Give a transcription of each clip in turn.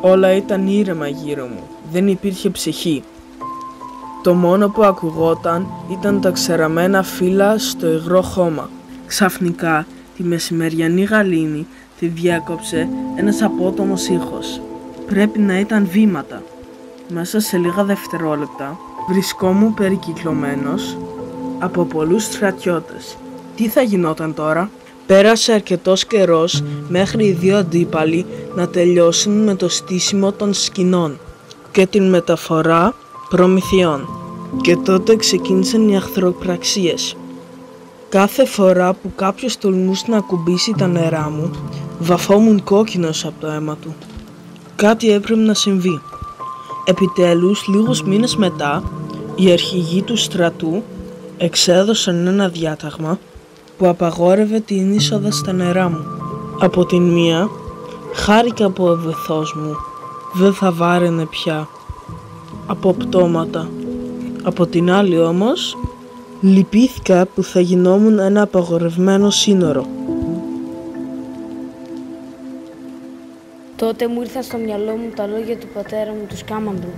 Όλα ήταν ήρεμα γύρω μου, δεν υπήρχε ψυχή. Το μόνο που ακουγόταν ήταν τα ξεραμένα φύλλα στο υγρό χώμα. Ξαφνικά τη μεσημεριανή γαλήνη τη διάκοψε ένας απότομος ήχος. Πρέπει να ήταν βήματα. Μέσα σε λίγα δευτερόλεπτα βρισκόμουν περικυκλωμένος από πολλούς στρατιώτες. Τι θα γινόταν τώρα? Πέρασε αρκετός καιρός μέχρι οι δύο αντίπαλοι να τελειώσουν με το στήσιμο των σκηνών και την μεταφορά προμηθειών. Και τότε ξεκίνησαν οι εχθροπραξίες. Κάθε φορά που κάποιος τολμούσε να ακουμπήσει τα νερά μου, βαφόμουν κόκκινος από το αίμα του. Κάτι έπρεπε να συμβεί. Επιτέλους, λίγους μήνες μετά, οι αρχηγοί του στρατού εξέδωσαν ένα διάταγμα που απαγόρευε την είσοδο στα νερά μου. Από την μία, χάρηκα που ο βυθός μου δεν θα βάραινε πια από πτώματα. Από την άλλη όμως, λυπήθηκα που θα γινόμουν ένα απαγορευμένο σύνορο. Τότε μου ήρθαν στο μυαλό μου τα λόγια του πατέρα μου του Σκάμανδρου.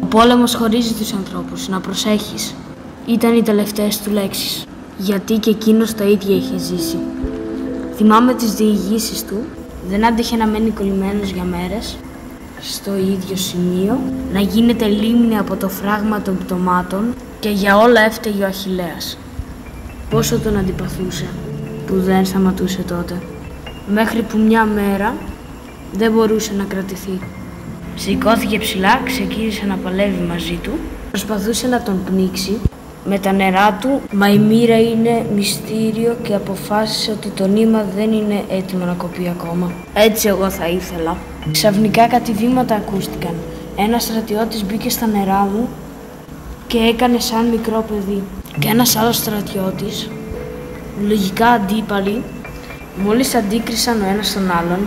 Ο πόλεμος χωρίζει τους ανθρώπους, να προσέχεις. Ήταν οι τελευταίες του λέξεις, γιατί και εκείνος τα ίδια είχε ζήσει. Θυμάμαι τις διηγήσεις του, δεν άντεχε να μένει κολλημένος για μέρες, στο ίδιο σημείο, να γίνεται λίμνη από το φράγμα των πτωμάτων και για όλα έφταιγε ο Αχιλλέας. Πόσο τον αντιπαθούσε, που δεν σταματούσε τότε, μέχρι που μια μέρα δεν μπορούσε να κρατηθεί. Σηκώθηκε ψηλά, ξεκίνησε να παλεύει μαζί του, προσπαθούσε να τον πνίξει με τα νερά του, μα η μοίρα είναι μυστήριο και αποφάσισε ότι το νήμα δεν είναι έτοιμο να κοπεί ακόμα. Έτσι εγώ θα ήθελα. Ξαφνικά κάτι βήματα ακούστηκαν. Ένας στρατιώτης μπήκε στα νερά μου και έκανε σαν μικρό παιδί. Και ένας άλλος στρατιώτης, λογικά αντίπαλοι, μόλις αντίκρισαν ο ένας τον άλλον,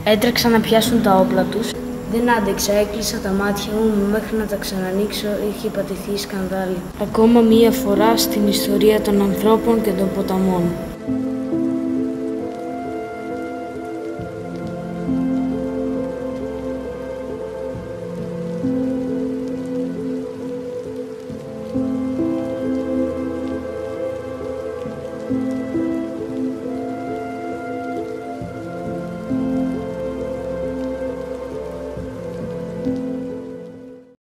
έτρεξαν να πιάσουν τα όπλα τους. Δεν άντεξα, έκλεισα τα μάτια μου μέχρι να τα ξανανοίξω, είχε πατηθεί σκανδάλι. Ακόμα μία φορά στην ιστορία των ανθρώπων και των ποταμών.